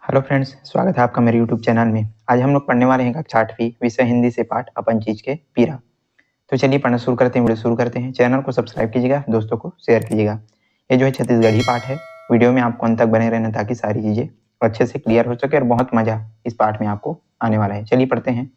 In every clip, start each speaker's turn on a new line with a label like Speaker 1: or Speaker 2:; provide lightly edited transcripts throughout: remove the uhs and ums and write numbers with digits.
Speaker 1: Hello friends, स्वागत है आपका मेरे यूट्यूब चैनल में। आज हम लोग पढ़ने वाले हैं कक्षा 8वीं विषय हिंदी से पाठ अपन चीज के पीरा। तो चलिए पढ़ना शुरू करते हैं, वीडियो शुरू करते हैं। चैनल को सब्सक्राइब कीजिएगा, दोस्तों को शेयर कीजिएगा। ये जो है छत्तीसगढ़ी पाठ है। वीडियो में आपको अंत तक बने रहना ताकि सारी चीजें अच्छे से क्लियर हो सके और बहुत मजा इस पाठ में आपको आने वाला है। चलिए पढ़ते हैं।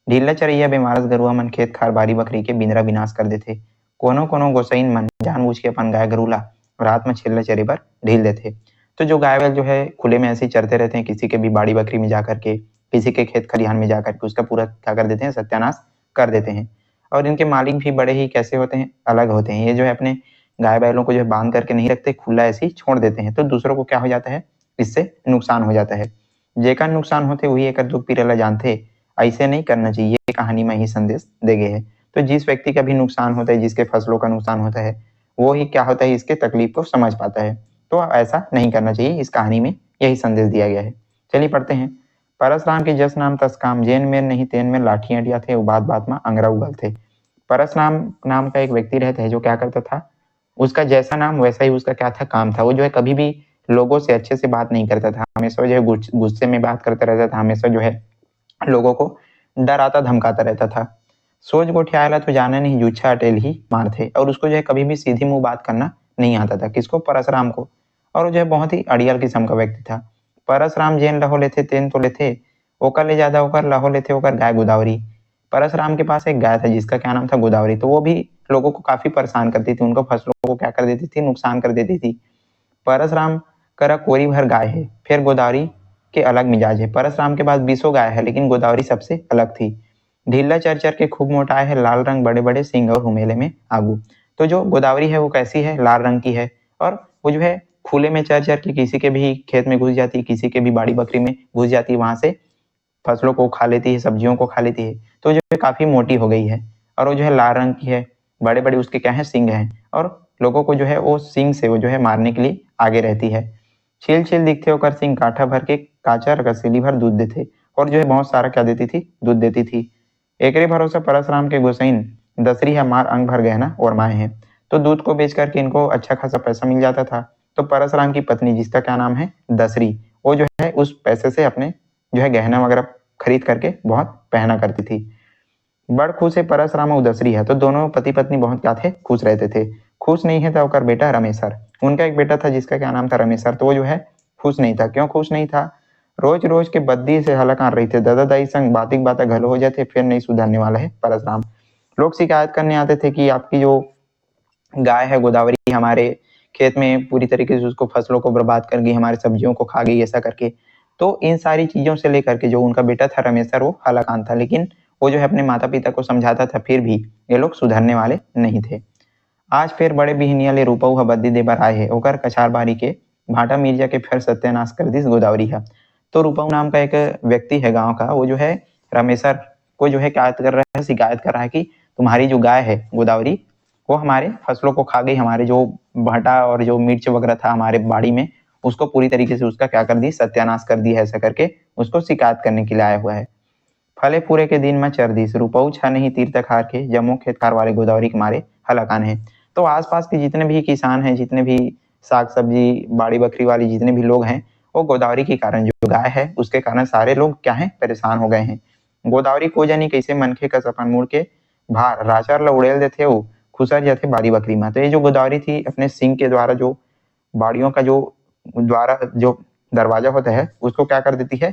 Speaker 1: ढीला चरैया बेमारस गरुआ मन खेत खार बारी बकरी के बिंदरा विनाश कर देथे। कोनो कोनो गोसैन मन जानबूझ के अपन गाय गरुला रात में छिल्ला चरे बर ढील देथे। तो जो गाय बैल जो है खुले में ऐसे ही चरते रहते हैं, किसी के भी बाड़ी बकरी में जाकर के, किसी के खेत खलिहान में जाकर के उसका पूरा क्या कर देते हैं, सत्यानाश कर देते हैं। और इनके मालिक भी बड़े ही कैसे होते हैं, अलग होते हैं। ये जो है अपने गाय बैलों को जो है बांध करके नहीं रखते, खुला ऐसे ही छोड़ देते हैं। तो दूसरों को क्या हो जाता है, इससे नुकसान हो जाता है। जेकर नुकसान होते वही एक दुख पीरेला जानते, ऐसे नहीं करना चाहिए। ये कहानी में ही संदेश दे गए है। तो जिस व्यक्ति का भी नुकसान होता है, जिसके फसलों का नुकसान होता है, वो ही क्या होता है, इसके तकलीफ को समझ पाता है। तो ऐसा नहीं करना चाहिए। इस कहानी में यही संदेश दिया गया है। चलिए पढ़ते हैं। परशुराम के जस नाम तस काम, जेन में नहीं तेन में लाठियां अटिया थे, बात बात में अंगरा उगल थे। परशुराम नाम का एक व्यक्ति रहता है जो क्या करता था, उसका जैसा नाम वैसा ही उसका क्या था, काम था। वो जो है कभी भी लोगों से अच्छे से बात नहीं करता था, हमेशा जो है गुस्से में बात करता रहता था, हमेशा जो है लोगों को डराता धमकाता रहता था। सोच गोठियाला तो जाना नहीं, जूछा अटेल ही मार थे। और उसको जो है कभी भी सीधी मुंह बात करना नहीं आता था। किसको, परशुराम को। और वो जो है बहुत ही अड़ियल किस्म का व्यक्ति था। परशुराम जेन लहो लेते तेन तो लेते, ओकर ले ज्यादा ओकर लहो लेते ओकर गाय गोदावरी। परशुराम के पास एक गाय था जिसका क्या नाम था, गोदावरी। तो वो भी लोगों को काफी परेशान करती थी, उनको फसलों को क्या कर देती थी, नुकसान कर देती थी। परशुराम करा कोरी भर गाय है, फिर गोदावरी के अलग मिजाज है। परशुराम के पास 20 गाय है, लेकिन गोदावरी सबसे अलग थी। ढीला चर चर के खूब मोटा है, लाल रंग बड़े बड़े सिंग और हुमेले में आगू। तो जो गोदावरी है वो कैसी है, लाल रंग की है। और वो जो है खुले में चर चर के किसी के भी खेत में घुस जाती है, किसी के भी बाड़ी बकरी में घुस जाती है, वहां से फसलों को खा लेती है, सब्जियों को खा लेती है। तो जो है काफी मोटी हो गई है। और वो जो है लाल रंग की है, बड़े बड़े उसके क्या है, सिंग हैं। और लोगों को जो है वो सिंग से वो जो है मारने के लिए आगे रहती है। छील छील दिखते होकर सिंह काठा भर के काचा रसीली भर दूध देते। और जो है बहुत सारा क्या देती थी, दूध देती थी। एकरे भरोसे परशुराम के गोसाइन दसरी हमार अंग भर गहना और माए हैं। तो दूध को बेच करके इनको अच्छा खासा पैसा मिल जाता था। तो परशुराम की पत्नी जिसका क्या नाम है, दसरी, वो जो है उस पैसे से अपने जो है गहना वगैरह खरीद करके बहुत पहना करती थी। बड़ खुश है परशुराम और दसरी है। तो दोनों पति पत्नी बहुत क्या थे, खुश रहते थे। खुश नहीं है तो उनका बेटा रमेशर, उनका एक बेटा था जिसका क्या नाम था, रमेशर। तो वो जो है खुश नहीं था। क्यों खुश नहीं था, रोज रोज के बद्दी से हलक आ रही थे। दादा दाई संग बातिक बात घलो हो जाते, फिर नहीं सुधरने वाला है परशुराम। लोग शिकायत करने आते थे कि आपकी जो गाय है गोदावरी हमारे खेत में पूरी तरीके से उसको फसलों को बर्बाद कर गई, हमारी सब्जियों को खा गई, ऐसा करके। तो इन सारी चीजों से लेकर के जो उनका बेटा था रमेशर, वो हलाकान था। लेकिन वो जो है अपने माता पिता को समझाता था, फिर भी ये लोग सुधरने वाले नहीं थे। आज फिर बड़े बिहनिया ले रूपऊ बद्दी देबर आए है, ओकर कछार बारी के भाटा मिर्जा के फिर सत्यानाश कर दी गोदावरी है। तो रूपऊ नाम का एक व्यक्ति है गांव का, वो जो है रमेशर को जो है क्या कर रहा है, शिकायत कर रहा है कि तुम्हारी जो गाय है गोदावरी, वो हमारे फसलों को खा गई, हमारे जो भाटा और जो मिर्च वगैरह था हमारे बाड़ी में, उसको पूरी तरीके से उसका क्या कर दी, सत्यानाश कर दी है, ऐसा करके उसको शिकायत करने के लिए आया हुआ है। फले पूरे के दिन में चरदीस रूपऊ छा नहीं तीर्थ खार के, जम्मू खेतकार वाले गोदावरी के मारे हलाकान है। तो आसपास के जितने भी किसान हैं, जितने भी साग सब्जी बाड़ी बकरी वाली जितने भी लोग हैं, वो गोदावरी के कारण, जो गाय है उसके कारण सारे लोग क्या है, परेशान हो गए हैं। गोदावरी को जानी कैसे मनखे का सपन मुड़ के भार राचार ला उड़ेल देते हो, खुसर जाते बाड़ी बकरी में। तो ये जो गोदावरी थी अपने सिंह के द्वारा जो बाड़ियों का जो द्वारा जो दरवाजा होता है उसको क्या कर देती है,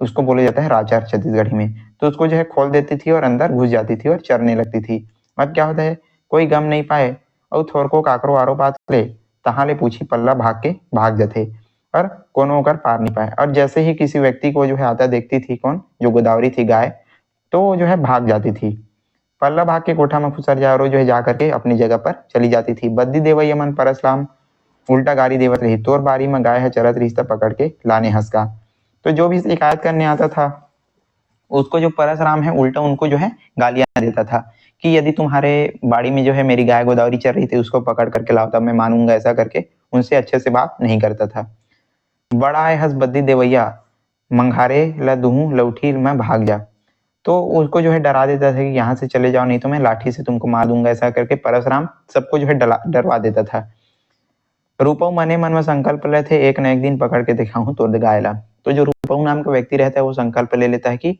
Speaker 1: उसको बोला जाता है राचार छत्तीसगढ़ी में। तो उसको जो है खोल देती थी और अंदर घुस जाती थी और चरने लगती थी। अब क्या होता है, कोई गम नहीं पाए और थोर को काकरो आरो बात ले, तहाँ ले पूछी पल्ला भाग के भाग जाते और कोनो होकर पार नहीं पाए। और जैसे ही किसी व्यक्ति को जो है आता देखती थी, कौन, जो गोदावरी थी गाय, तो वो जो है भाग जाती थी। पल्ला भाग के कोठा में फुसर जा, और जो है जा करके अपनी जगह पर चली जाती थी। बद्दी देवैया मन परशुराम उल्टा गारी देवत रही, तोर बारी में गाय है चरत रिश्ता पकड़ के लाने हंसका। तो जो भी शिकायत करने आता था उसको जो परशुराम है उल्टा उनको जो है गालियां देता था कि यदि तुम्हारे बाड़ी में जो है मेरी गाय गोदावरी चल रही थी उसको पकड़ करके लाओ तब मैं मानूंगा, ऐसा करके उनसे अच्छे से बात नहीं करता था। बड़ा है हंस बद्दी देवैया मंघारे ला दूहू लौठी में भाग जा। तो उसको जो है डरा देता था कि यहाँ से चले जाओ नहीं तो मैं लाठी से तुमको मार दूंगा, ऐसा करके परशुराम सबको जो है डरवा देता था। रूपऊ मने मन में संकल्प ले थे, एक न एक दिन पकड़ के दिखाऊं तो गायला। तो जो रूपऊ नाम का व्यक्ति रहता है वो संकल्प ले लेता है कि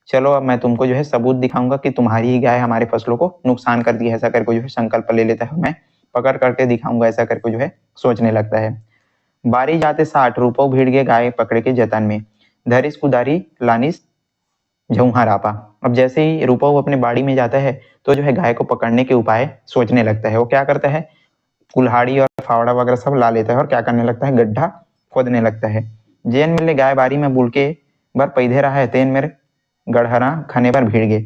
Speaker 1: चलो अब मैं तुमको जो है सबूत दिखाऊंगा कि तुम्हारी ही गाय हमारे फसलों को नुकसान कर दी है, ऐसा करके जो है संकल्प ले लेता है, मैं पकड़ करके दिखाऊंगा, ऐसा करके जो है सोचने लगता है। बारी जाते 60 रूपऊ भीड़ गए गाय पकड़े के जतन में, धरिस कुदारी लानिस झुंहार आपा। अब जैसे ही रूपऊ अपने बाड़ी में जाता है तो जो है गाय को पकड़ने के उपाय सोचने लगता है। वो क्या करता है, कुल्हाड़ी और फावड़ा वगैरह सब ला लेता है और क्या करने लगता है, गड्ढा खोदने लगता है। जेन मिले गाय बारी में बुल के बर पैदे रहा है, तेन मेरे गढ़हरा खने पर भीड़ गए।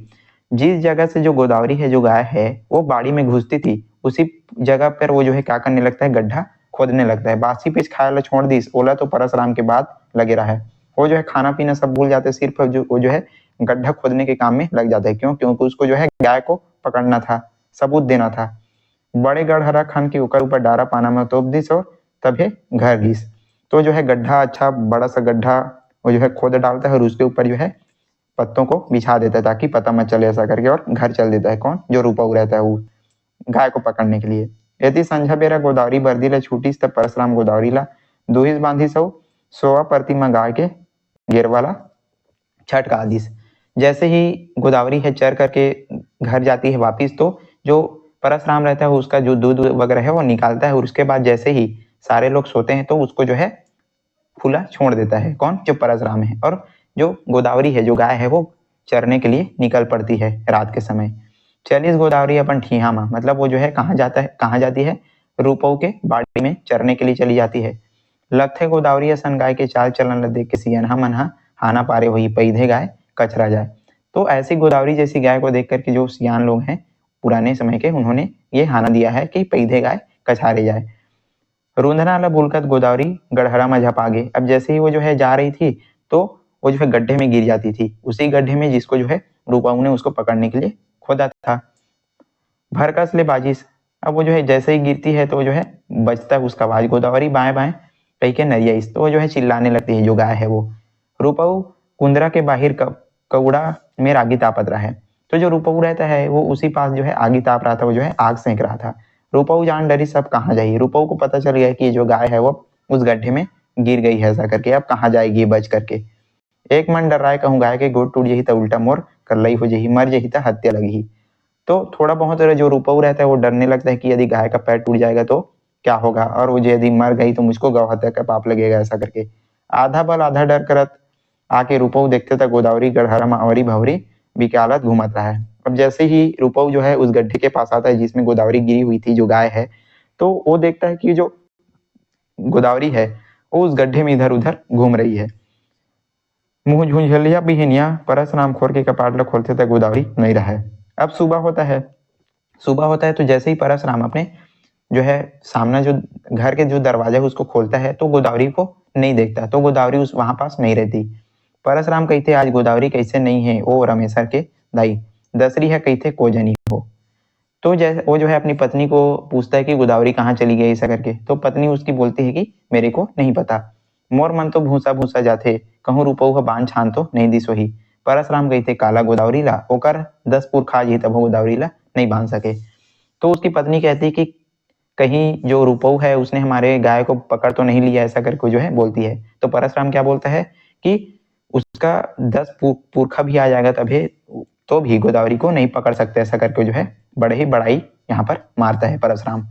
Speaker 1: जिस जगह से जो गोदावरी है, जो गाय है, वो बाड़ी में घुसती थी, उसी जगह पर वो जो है क्या करने लगता है, गड्ढा खोदने लगता है। बासी पिच खाया छोड़ दी, ओला तो परशुराम के बाद लगे रहा है। वो जो है खाना पीना सब भूल जाते, सिर्फ वो जो है गड्ढा खोदने के काम में लग जाता है। क्यों? क्योंकि उसको जो है गाय को पकड़ना था, सबूत देना था। बड़े गढ़हरा खान के ऊपर डारा पाना में तोप दिस और तभी घर घिस। तो जो है गड्ढा, अच्छा बड़ा सा गड्ढा वो जो है खोद डालता है और उसके ऊपर जो है पत्तों को बिछा देता है ताकि पता मत चले, ऐसा करके, और घर चल देता है। कौन? जो रूपऊ रहता है, वो गाय को पकड़ने के लिए। यदि संझा बेरा गोदावरी बर्दी ला छूटीस तब परशुराम गोदावरी ला दुहिस बांधी सौ सोवा प्रतिमा गाय के गिरवाला छटका दिस। जैसे ही गोदावरी है चर करके घर जाती है वापिस, तो जो परशुराम रहता है उसका जो दूध वगैरह है वो निकालता है और उसके बाद जैसे ही सारे लोग सोते हैं तो उसको जो है खुला छोड़ देता है। कौन? जो परशुराम है। और जो गोदावरी है, जो गाय है, वो चरने के लिए निकल पड़ती है रात के समय। चलिस गोदावरी अपन ठीहा में, मतलब वो जो है कहाँ जाता है, कहाँ जाती है, रूपऊ के बाड़ी में चरने के लिए चली जाती है। लगथे गोदावरी असन गाय के चाल चलन देख के सियनहा मनहा हाना पारे वही पैधे गाय कचरा जाए। तो ऐसी गोदावरी जैसी गाय को देख करके जो सियान लोग हैं पुराने समय के, उन्होंने ये हाना दिया है कि पैधे गाय कछारे जाए। रुंधना ला बुलकत गोदावरी गढ़हरा में झपा गए। अब जैसे ही वो जो है जा रही थी तो वो जो है गड्ढे में गिर जाती थी, उसी गड्ढे में जिसको जो है रूपाऊ ने उसको पकड़ने के लिए खोदा था। भरकस ले बाजिस। अब वो जो है जैसे ही गिरती है तो जो है बजता है उसका आवाज, गोदावरी बाएं बाएं कही के नरियाइस। तो वो जो है चिल्लाने लगती है जो गाय है वो। रूपाऊ कुंदरा के बाहर कौड़ा में आगी तापत रहा है। तो जो रूपाऊ रहता है वो उसी पास जो है आगी ताप रहा था, वो जो है आग सेंक रहा था। रूपाऊ जान डरी, सब कहाँ जाएगी। रूपाऊ को पता चल गया कि जो गाय है वो उस गड्ढे में गिर गई है, ऐसा करके अब कहाँ जाएगी बच करके। एक मन डर रहा है, कहूँ गाय के गोड़ टूट जही तो उल्टा मोर करलई हो जही, मर जही तो हत्या लगी। तो थोड़ा बहुत जो रूपाऊ रहता है वो डरने लगता है कि यदि गाय का पैर टूट जाएगा तो क्या होगा, और वो यदि मर गई तो मुझको गौ हत्या का पाप लगेगा, ऐसा करके। आधा बल आधा डर करत आके रूपऊ देखते था गोदावरी गढ़हरा में अवरी भवरी बिकालत घूमत रहा है। अब जैसे ही रूपऊ जो है उस गड्ढे के पास आता है जिसमें गोदावरी गिरी हुई थी, जो गाय है, तो वो देखता है कि जो गोदावरी है वो उस गड्ढे में इधर उधर घूम रही है। मुंह झुंझलिया बिहनिया परशुराम खोर के कपाट खोलते तक गोदावरी नहीं रहा है। अब सुबह होता है, सुबह होता है तो जैसे ही परशुराम अपने जो है सामने जो घर के जो दरवाजा है उसको खोलता है तो गोदावरी को नहीं देखता, तो गोदावरी उस वहां पास नहीं रहती। परशुराम कहते आज गोदावरी कैसे नहीं है, ओ रमेशर के दाई दसरी है कहते को जनी हो। तो जैसे वो जो है अपनी पत्नी को पूछता है कि गोदावरी कहाँ चली गई, ऐसा करके। तो पत्नी उसकी बोलती है कि मेरे को नहीं पता, मोर मन तो भूसा भूसा जाते, कहूँ रूपऊ का बांध छान तो नहीं दिस वही। परशुराम कहते काला गोदावरी ला ओकर 10 पुर खा जी तब गोदावरी ला नहीं बांध सके। तो उसकी पत्नी कहती कि कहीं जो रूपऊ है उसने हमारे गाय को पकड़ तो नहीं लिया, ऐसा करके जो है बोलती है। तो परशुराम क्या बोलता है कि उसका 10 पुरखा भी आ जाएगा तभी तो भी गोदावरी को नहीं पकड़ सकते, ऐसा करके जो है बड़े ही बड़ाई यहाँ पर मारता है परशुराम।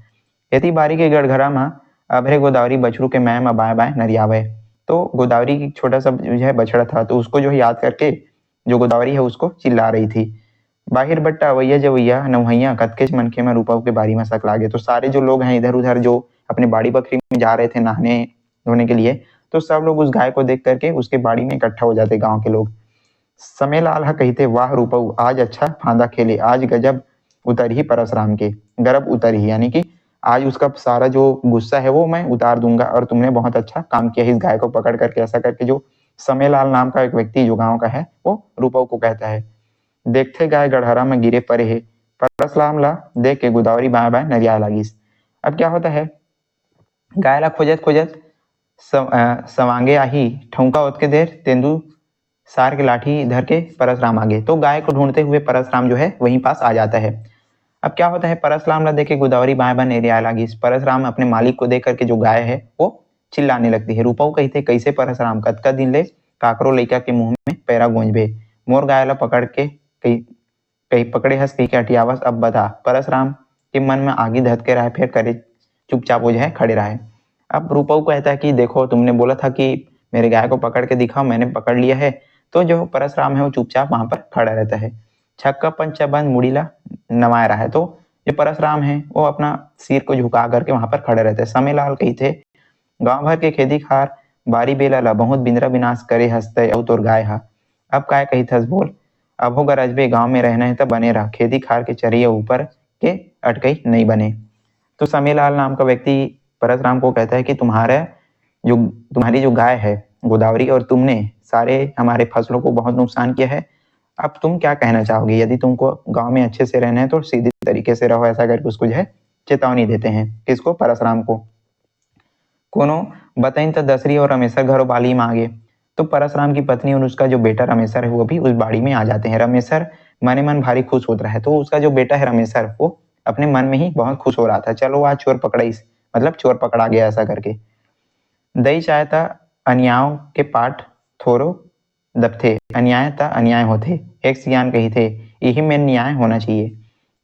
Speaker 1: यदि बारी के गड़घरा में अभरे गोदावरी बछरू के मैं में बाएं बाएं नरियावे। तो गोदावरी की छोटा सा जो है बछड़ा था, तो उसको जो है याद करके जो गोदावरी है उसको चिल्ला रही थी। बाहिर बट्टा अवैया जवैया नौहैया कतकेच मनखे में रूपऊ के बारी में शक लागे। तो सारे जो लोग हैं इधर उधर जो अपने बाड़ी बकरी में जा रहे थे नहाने धोने के लिए, तो सब लोग उस गाय को देख करके उसके बाड़ी में इकट्ठा हो जाते गांव के लोग। समय लाल कहते वाह रूपऊ आज अच्छा फांदा खेले, आज गजब उतर ही परशुराम के, गर्भ उतर ही, यानी कि आज उसका सारा जो गुस्सा है वो मैं उतार दूंगा और तुमने बहुत अच्छा काम किया इस गाय को पकड़ करके, ऐसा करके जो समय लाल नाम का एक व्यक्ति जो गाँव का है वो रूपऊ को कहता है। देखते गाय गढ़हरा में गिरे परे है, परशुराम ला देख के गोदावरी बाएं बाएं नरिया लागिस। अब क्या होता है, गाय ला खोजत खोजत सवांगे आही ठौका ओत के देर तेंदु सार के लाठी धर के परशुराम आगे। तो गाय को ढूंढते हुए परशुराम जो है वहीं पास आ जाता है। अब क्या होता है, परशुराम ला देखे गोदावरी बाएं बाएं नरिया लागिस। परशुराम अपने मालिक को देख करके जो गाय है वो चिल्लाने लगती है। रूपऊ कहते कैसे परशुराम कतका दिन ले काकरो लइका के मुंह में पैरा गूंजबे, मोर गाय ला पकड़ के कहीं पकड़े हंस कहीं के हटियावस अब बता। परशुराम के मन में आगे धधके रहा, फिर करे चुपचाप वो जो है खड़े रहे। अब रूपऊ कहता है कि देखो तुमने बोला था कि मेरे गाय को पकड़ के दिखाओ, मैंने पकड़ लिया है। तो जो परशुराम है वो चुपचाप वहां पर खड़ा रहता है। छक्का पंचा बंद मुड़ीला नवाया रहा है। तो जो परशुराम है वो अपना सिर को झुका करके वहां पर खड़े रहते हैं। समयलाल कही थे गांव भर के खेती खार बारी बेला ला बहुत बिंद्रा विनाश करे हंसते औ तोर गाय हा। अब काय कही थस बोल, अब हो गरजबे गांव में रहना है तब बने रहा, खेती खार के चरिए ऊपर के अटकई नहीं बने। तो समयलाल नाम का व्यक्ति परशुराम को कहता है कि तुम्हारी जो गाय है गोदावरी और तुमने सारे हमारे फसलों को बहुत नुकसान किया है। अब तुम क्या कहना चाहोगे? यदि तुमको गांव में अच्छे से रहना है तो सीधे तरीके से रहो, ऐसा करके उसको जो है चेतावनी देते हैं। किसको? परशुराम को। कोनो बताइन तो दसरी और रमेशर घरों बाली में आगे। तो परशुराम की पत्नी और उसका जो बेटा रमेशर है वो भी उस बाड़ी में आ जाते हैं। रमेशर मने मन भारी खुश होता है। तो उसका जो बेटा है रमेशर वो अपने मन में ही बहुत खुश हो रहा था, चलो आज चोर पकड़ाइस, मतलब चोर पकड़ा गया ऐसा करके। दई चाहता अन्यायों के पाठ थोरो दबथे, अन्याय ता अन्याय होते, एक सियान कही थे यही में न्याय होना चाहिए।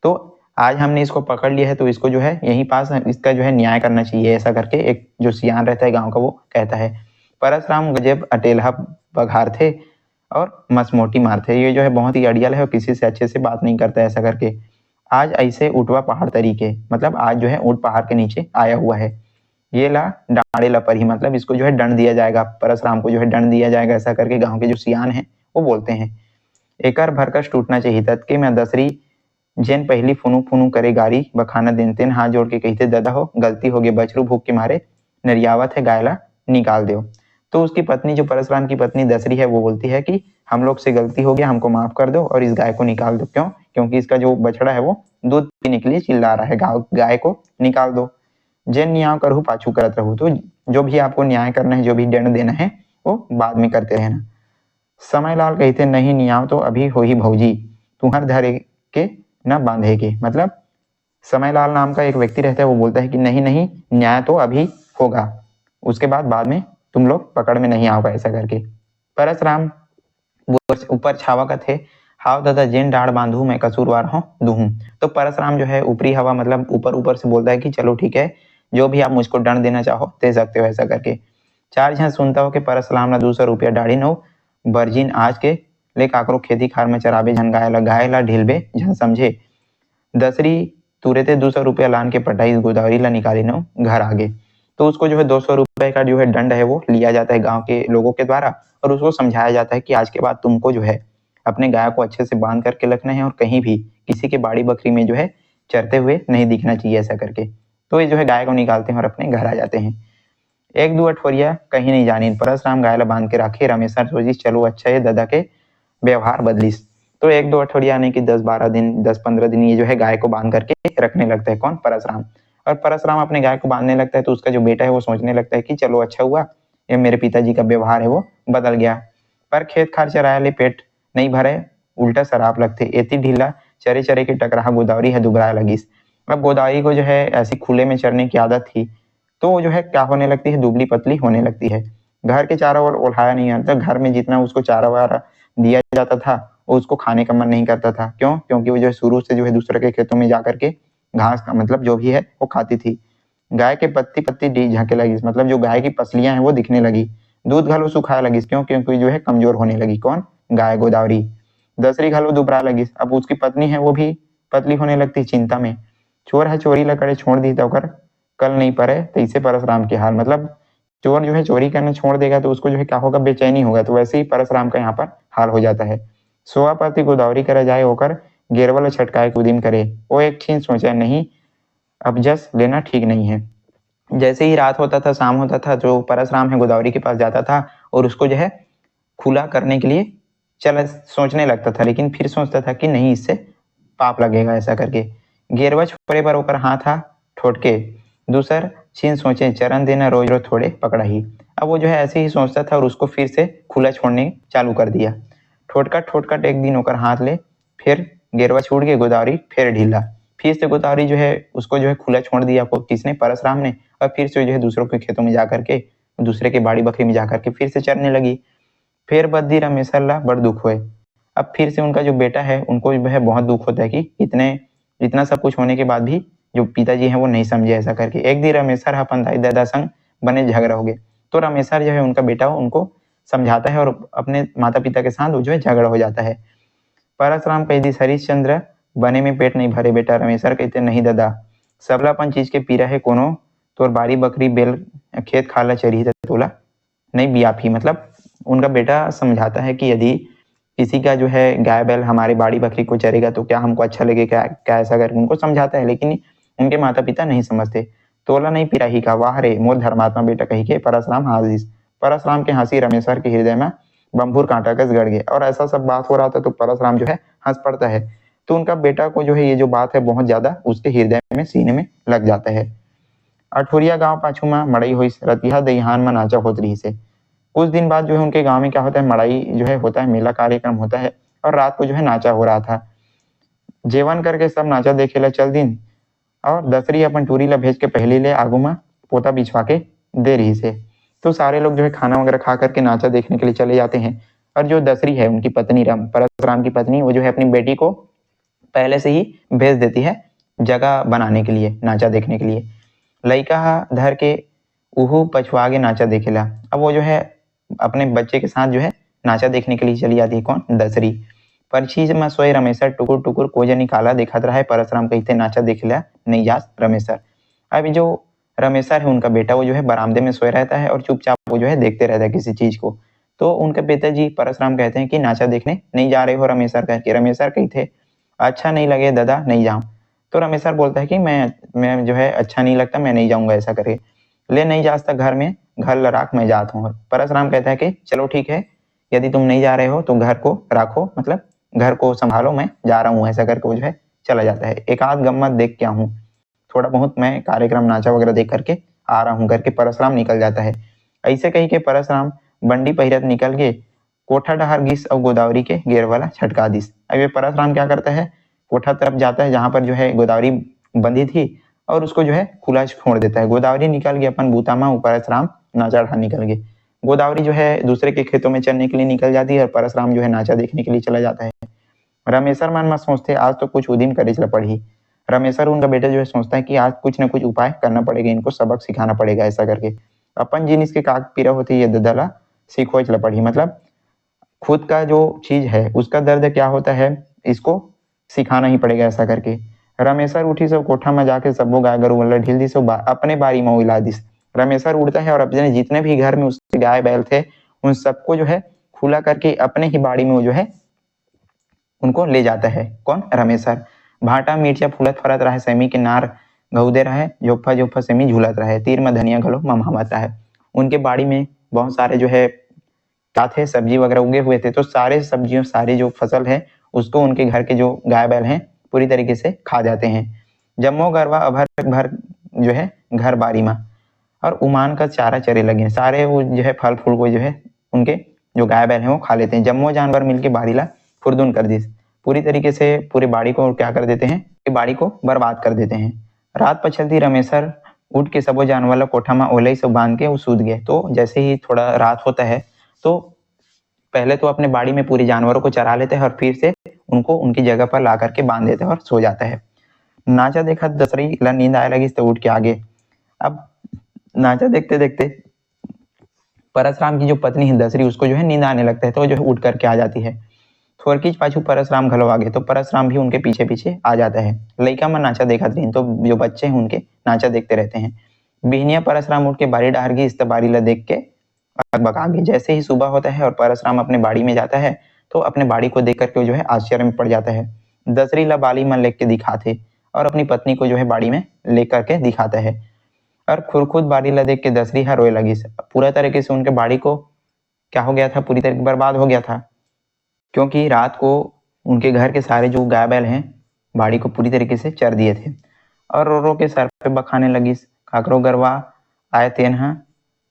Speaker 1: तो आज हमने इसको पकड़ लिया है तो इसको जो है यहीं पास इसका जो है न्याय करना चाहिए, ऐसा करके एक जो सियान रहता है गांव का वो कहता है। परशुराम गजब अटेलहा बघार थे और मसमोटी मार थे। ये जो है बहुत ही अड़ियल है और किसी से अच्छे से बात नहीं करता ऐसा करके। आज ऐसे उठवा पहाड़ तरीके, मतलब आज जो है ऊंट पहाड़ के नीचे आया हुआ है। ये ला डाड़े लपर ही, मतलब इसको जो है दंड दिया जाएगा, परशुराम को जो है दंड दिया जाएगा, ऐसा करके गांव के जो सियान है वो बोलते हैं। एकर भरकस टूटना चाहिए तत्के मैं दसरी जेन पहली फुनू फुनू करे गारी बखाना दिन तेन हाथ जोड़ के कहते दादा हो गलती हो गई, बछरू भूख के मारे नरियावत है, गायला निकाल दो। तो उसकी पत्नी जो परशुराम की पत्नी दसरी है वो बोलती है कि हम लोग से गलती हो गया, हमको माफ कर दो और इस गाय को निकाल दो। क्यों? क्योंकि इसका जो बछड़ा है वो दूध पीने के लिए चिल्ला रहा है, गाय को निकाल दो। जेन न्याय करू पाछू करत रहू। तो जो भी आपको न्याय करना है, जो भी दंड देना है वो बाद में करते रहना। समयलाल कहते नहीं न्याय तो अभी हो ही भौजी, तुम्हार धरे के न बांधे के। मतलब समयलाल नाम का एक व्यक्ति रहता है वो बोलता है कि नहीं नहीं न्याय तो अभी होगा, उसके बाद में तुम लोग पकड़ में नहीं आओगे, ऐसा करके। परशुराम ऊपर छावा का थे, हाव दादा जेन डाढ़ बांधू मैं कसूरवार हूँ दूहूं। तो परशुराम जो है ऊपरी हवा मतलब ऊपर ऊपर से बोलता है कि चलो ठीक है, जो भी आप मुझको दंड देना चाहो दे सकते हो, ऐसा करके। चार जन सुनता हो कि परशुराम ने 200 रुपया डाढ़ी नो बर्जिन आज के ले काकरो खेती खार में चराबे झन गाय ला ढिलबे झन समझे। दसरी तुरते 200 रुपया लान के पटाई गोदावरी ला निकाली नो घर आगे। तो उसको जो है 200 रुपए का जो है दंड है वो लिया जाता है गांव के लोगों के द्वारा और उसको समझाया जाता है कि आज के बाद तुमको जो है अपने गाय को अच्छे से बांध करके रखना है और कहीं भी किसी के बाड़ी बकरी में जो है चरते हुए नहीं दिखना चाहिए, ऐसा करके। तो ये जो है गाय को निकालते हैं और अपने घर आ जाते हैं। एक दो अठवरिया कहीं नहीं जानी, परशुराम गाय ला बांध के रखे। रमेशर सोची चलो अच्छा है दादा के व्यवहार बदलिस। तो एक दो अठवरिया यानी कि 10-12 दिन 10-15 दिन ये जो है गाय को बांध करके रखने लगता है। कौन? परशुराम। और परशुराम अपने गाय को बांधने लगता है तो उसका जो बेटा है वो सोचने लगता है कि चलो अच्छा हुआ, ये मेरे पिताजी का व्यवहार है वो बदल गया। पर खेत खार चराया ले पेट नहीं भरे, उल्टा शराब लगते। एती ढीला चरे चरे के टकराहा गोदावरी है दुबराया लगिस। अब गोदावरी को जो है ऐसी खुले में चरने की आदत थी तो वो जो है क्या होने लगती है, दुबली पतली होने लगती है। घर के चारों ओर ओढ़ाया नहीं आता, घर में जितना उसको चारा वारा दिया जाता था वो उसको खाने का मन नहीं करता था। क्यों? क्योंकि वो जो है शुरू से जो है दूसरे के खेतों में जा करके घास का मतलब जो भी है वो खाती थी। गाय के पत्ती पत्ती झाके लगी, मतलब जो गाय की पसलियां हैं वो दिखने लगी। दूध घलो सुखाया लगी। क्यों? क्योंकि जो है कमजोर होने लगी। कौन? गाय गोदावरी। दसरी घलो दुबरा लगी। अब उसकी पत्नी है वो भी पतली होने लगती चिंता में। चोर है चोरी लकड़े छोड़ दी तो कल नहीं पड़े, तो इसे परशुराम के हाल। मतलब चोर जो है चोरी करना छोड़ देगा तो उसको जो है क्या होगा, बेचैनी होगा। तो वैसे ही परशुराम का यहाँ पर हाल हो जाता है। सोआपति गोदावरी करे जाए होकर गेरवल छटकाए उदिम करे। वो एक छीन सोचा नहीं अब जस लेना ठीक नहीं है। जैसे ही रात होता था, शाम होता था, जो परशुराम है गोदावरी के पास जाता था और उसको जो है खुला करने के लिए सोचने लगता था, लेकिन फिर सोचता था कि नहीं इससे पाप लगेगा, ऐसा करके। गेरवा छोरे पर होकर हाथ हा ठोटके दूसर छीन सोचे चरण देना रोज रोज थोड़े पकड़ा ही। अब वो जो है ऐसे ही सोचता था और उसको फिर से खुला छोड़ने चालू कर दिया। ठोटकट एक दिन होकर हाथ ले, फिर गेरवा छूट के गोदावरी फिर ढीला। फिर से गोदावरी जो है उसको जो है खुला छोड़ दिया किसने? परशुराम ने। और फिर से जो है दूसरों के खेतों में जाकर के दूसरे के बाड़ी बकरी में जाकर के फिर से चरने लगी। फिर बद्दी रमेशर ला बड़ दुख हुए। अब फिर से उनका जो बेटा है उनको जो है बहुत दुख होता है कि इतना सब कुछ होने के बाद भी जो पिताजी हैं वो नहीं समझे ऐसा करके। एक दिन रमेशर अपन दाई दादा संग बने झगड़ा हो गए, तो रमेशर जो है उनका बेटा उनको समझाता है और अपने माता पिता के साथ वो जो है झगड़ा हो जाता है। परशुराम कहती हरीश चंद्र बने में पेट नहीं भरे बेटा। रमेशर कहते नहीं दादा, सबलापन चीज के पीरा है कोनो, तोर बाड़ी बकरी बेल खेत खाला चरी तोला नहीं बियाफी। मतलब उनका बेटा समझाता है कि यदि किसी का जो है गाय बैल हमारे बाड़ी बकरी को चरेगा तो क्या हमको अच्छा लगेगा, क्या ऐसा करके उनको समझाता है। लेकिन उनके माता पिता नहीं समझते। तोला नहीं पिराही का, वाह रे मोर धर्मात्मा बेटा कही के परशुराम हाजिस। परशुराम के हंसी रमेशर के हृदय में बम्भूर कांटा कस गड़ गए। और ऐसा सब बात हो रहा था तो परशुराम जो है हंस पड़ता है। तो उनका बेटा को जो है ये जो बात है बहुत ज्यादा उसके हृदय में सीने में लग जाता है। अठोरिया गांव पाछू में मड़ई हुई रतिहा दईहान में नाचा होत रही से। कुछ दिन बाद जो है उनके गांव में क्या होता है, मड़ई जो है होता है, मेला कार्यक्रम होता है और रात को जो है नाचा हो रहा था। जेवन करके सब नाचा देखे ला चल दिन और दसरी अपन टूरी ला भेज के पहले ले आगू में पोता बिछवा के दे रही से। तो सारे लोग जो है खाना वगैरह खा करके नाचा देखने के लिए चले जाते हैं। और जो दसरी है उनकी पत्नी परशुराम की पत्नी, वो जो है अपनी बेटी को पहले से ही भेज देती है जगह बनाने के लिए, नाचा देखने के लिए। लइका धर के उहू पछुआ आगे नाचा देखेला। अब वो जो है अपने बच्चे के साथ जो है नाचा देखने के लिए चली जाती है। कौन? दसरी। परछी में सोए रमेशर टुकुर टुकुर कोजा निकाला देखत रहा है। परशुराम कहते नाचा देखेला नहीं जा रमेशर। अभी जो रमेशर है उनका बेटा वो जो है बरामदे में सोए रहता है और चुपचाप वो जो है देखते रहता है किसी चीज को। तो उनके पिताजी परशुराम कहते हैं कि नाचा देखने नहीं जा रहे हो रमेशर कह के। रमेशर कहते अच्छा नहीं लगे दादा नहीं जाऊं। तो रमेशर बोलता है कि मैं जो है अच्छा नहीं लगता, मैं नहीं जाऊंगा ऐसा करके। ले नहीं जा सकता घर में, घर लराख मैं जाता हूँ। परशुराम कहता है कि चलो ठीक है, यदि तुम नहीं जा रहे हो तो घर को राखो, मतलब घर को संभालो, मैं जा रहा हूँ ऐसा करके वो जो है चला जाता है। एक आध गम्मत देख के आऊँ, थोड़ा बहुत मैं कार्यक्रम नाचा वगैरह देख करके आ रहा हूँ करके परशुराम निकल जाता है। ऐसे कही के परशुराम बंडी पहिरत निकल गए कोठा डहार गिस और गोदावरी के गेर वाला छटका दिस। अब ये परशुराम क्या करता है, कोठा तरफ जाता है जहां पर जो है गोदावरी बंधी थी और उसको जो है खुला छोड़ देता है। गोदावरी निकल गई अपन बूतामा, परशुराम नाचा ढा निकल गए। गोदावरी जो है दूसरे के खेतों में चरने के लिए निकल जाती है और परशुराम जो है नाचा देखने के लिए चला जाता है। रमेशर मन में सोचते आज तो कुछ उदिम करे चला पड़ी। रमेशर उनका बेटा जो है सोचता है कि आज कुछ ना कुछ उपाय करना पड़ेगा, इनको सबक सिखाना पड़ेगा ऐसा करके। अपन जिनिस के काक पीरा होती है ददला सीखो चला पड़ी। मतलब खुद का जो चीज है उसका दर्द क्या होता है इसको सिखाना ही पड़ेगा ऐसा करके। रमेशर उठी सब कोठा में जाके सबो गाय गरु वाला ढील दी सब अपने बारी में उला दिस। रमेशर उड़ता है और अपने जितने भी घर में उसके गाय बैल थे उन सबको जो है खुला करके अपने ही बाड़ी में वो जो है उनको ले जाता है। कौन? रमेशर। भाटा मिर्चा फुलत फरत रहे, सेमी के नार गौदे रहे, जोफा जोफा सेमी झूलत रहे, तीर में धनिया गलो ममहावता है। उनके बाड़ी में बहुत सारे जो है क्या थे, सब्जी वगैरह उगे हुए थे। तो सारे सब्जियों सारी जो फसल है उसको उनके घर के जो गाय बैल हैं पूरी तरीके से खा जाते हैं। जम्मो गरवा अभर भर जो है घर बारी में और उमान का चारा चरे लगे। सारे वो जो है फल फूल को जो है उनके जो गाय बैल हैं वो खा लेते हैं। जम्मो जानवर मिलके बाड़ी ला फुरदुन कर दी, पूरी तरीके से पूरे बाड़ी को क्या कर देते हैं कि बाड़ी को बर्बाद कर देते हैं। रात पछलती रमेशर उठ के सबो जानवर ला कोठा में ओले सब बांध के वो सूत गए। तो जैसे ही थोड़ा रात होता है तो पहले तो अपने बाड़ी में पूरे जानवरों को चरा लेते हैं और फिर से उनको उनकी जगह पर ला करके बांध देते हैं और सो जाता है। नाचा देखा दसरी ला नींद आए लगी तो उठ के आगे। अब नाचा देखते देखते परशुराम की जो पत्नी है दसरी उसको जो है नींद आने लगता है तो जो है उठ करके आ जाती है। थोरकीच पाछू परशुराम घलो आगे तो परशुराम भी उनके पीछे पीछे आ जाता है। लइका में नाचा देखा रही तो जो बच्चे हैं उनके नाचा देखते रहते हैं। बिहनिया परशुराम उठ के बाड़ी डार गई, इस बाड़ी ला देख के लगभग आगे। जैसे ही सुबह होता है और परशुराम अपने बाड़ी में जाता है तो अपने बाड़ी को देख करके जो है आश्चर्य में पड़ जाता है। दसरी ला बाली मन लेके दिखाते और अपनी पत्नी को जो है बाड़ी में लेकर के दिखाता है। और खुद बाड़ी ला देख के दसरी हा रोए लगी। पूरा तरीके से उनके बाड़ी को क्या हो गया था, पूरी तरीके बर्बाद हो गया था, क्योंकि रात को उनके घर के सारे जो गाय बैल हैं बाड़ी को पूरी तरीके से चर दिए थे। और रो रो के सर पे बखाने लगी, काकरो गरवा आए तेनहा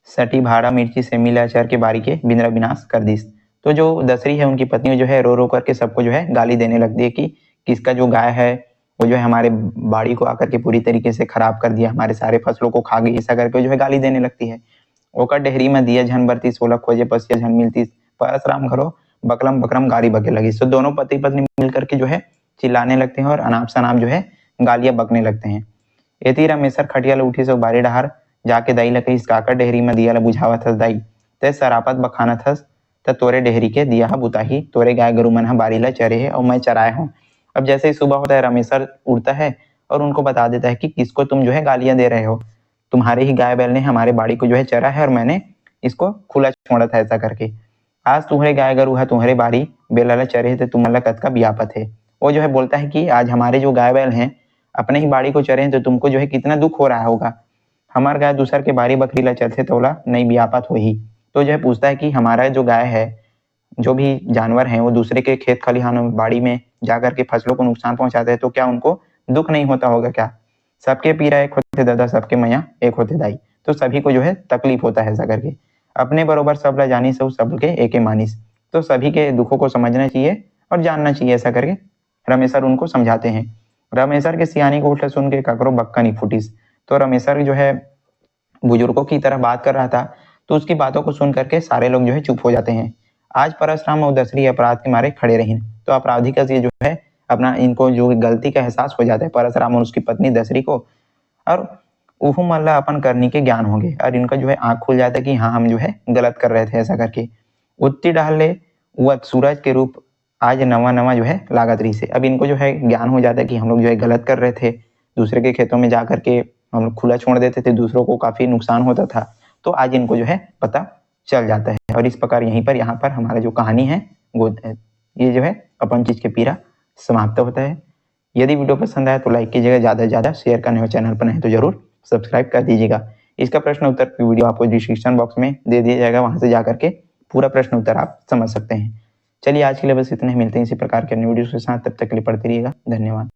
Speaker 1: सटी भाड़ा मिर्ची से मिला चर के बारी के बिंद्रा विनाश कर दीस। तो जो दसरी है उनकी पत्नी जो है रो रो करके सबको जो है गाली देने लगती है कि किसका जो गाय है वो जो है हमारे बाड़ी को आकर के पूरी तरीके से खराब कर दिया, हमारे सारे फसलों को खा गई, ऐसा करके जो है गाली देने लगती है। ओकर डेहरी में दिया झन बरती 16 खोजे पसिया झन मिलती, परशुराम घरो बकरम बकरम गाली बके लगी। तो दोनों पति पत्नी मिलकर के जो है चिल्लाने लगते हैं और अनाप शनाप जो है गालियां बकने लगते हैं। एती रमेसर खटिया ल उठी सो बारी डहार जाके दाई ल कहिस काका डेहरी में दिया ल बुझावत हस दाई, ते सरापत बखानत हस त तोरे डेहरी के दिया बुताही, तोरे गाय गरु मन बारी ला चरे है और मैं चराए हूँ। अब जैसे ही सुबह होता है रमेसर उड़ता है और उनको बता देता है कि किसको तुम जो है गालियां दे रहे हो, तुम्हारे ही गाय बैल ने हमारे बाड़ी को जो है चरा है और मैंने इसको खुला छोड़ा था ऐसा करके। आज तुम्हारे गाय गरु है तुम्हारे बाड़ी बेला चरे थे तुम्हारा कद का बियापत है। वो जो है बोलता है कि आज हमारे जो गाय बैल हैं अपने ही बाड़ी को चरे हैं तो तुमको जो है कितना दुख हो रहा होगा, हमार गाय दूसर के बाड़ी बकरी ला चरथे तोला नहीं बियापत हो ही। तो जो है पूछता है कि हमारा जो गाय है जो भी जानवर हैं वो दूसरे के खेत खलिहानों में बाड़ी में जाकर के फसलों को नुकसान पहुंचाते हैं तो क्या उनको दुख नहीं होता होगा क्या? सबके पीरा एक होते दादा सबके मैया एक होते दाई, तो सभी को जो है तकलीफ होता है ऐसा करके। अपने बरोबर सब ला जानी सब सबके एक मानिस, तो सभी के दुखों को समझना चाहिए और जानना चाहिए ऐसा करके रमेसर उनको समझाते हैं। रमेसर के सियानी को उठे सुन के ककरो बक्का नहीं फूटिस। तो रमेसर जो है बुजुर्गों की तरह बात कर रहा था तो उसकी बातों को सुन करके सारे लोग जो है चुप हो जाते हैं। आज परशुराम और दशरथी अपराध के मारे खड़े रहे, तो अपराधी का ये जो है अपना इनको जो गलती का एहसास हो जाता है परशुराम और उसकी पत्नी दशरथी को, और उहू मल्ला अपन करने के ज्ञान होंगे और इनका जो है आंख खुल जाता है कि हाँ हम जो है गलत कर रहे थे ऐसा करके। उत्ती डाल ले वह सूरज के रूप आज नवा नवा जो है लागत रही से। अब इनको जो है ज्ञान हो जाता है कि हम लोग जो है गलत कर रहे थे, दूसरे के खेतों में जा करके हम लोग खुला छोड़ देते थे, दूसरों को काफी नुकसान होता था, तो आज इनको जो है पता चल जाता है। और इस प्रकार यहीं पर यहाँ पर हमारा जो कहानी है वो ये जो है अपन चीज के पीरा समाप्त होता है। यदि वीडियो पसंद आया तो लाइक कीजिएगा, ज़्यादा से ज़्यादा शेयर करने हो, चैनल पर नहीं तो जरूर सब्सक्राइब कर दीजिएगा। इसका प्रश्न उत्तर की वीडियो आपको डिस्क्रिप्शन बॉक्स में दे दिया जाएगा, वहां से जाकर के पूरा प्रश्न उत्तर आप समझ सकते हैं। चलिए आज के लिए बस इतना ही, मिलते हैं इसी प्रकार के अन्य वीडियो के साथ, तब तक के लिए पढ़ते रहिएगा। धन्यवाद।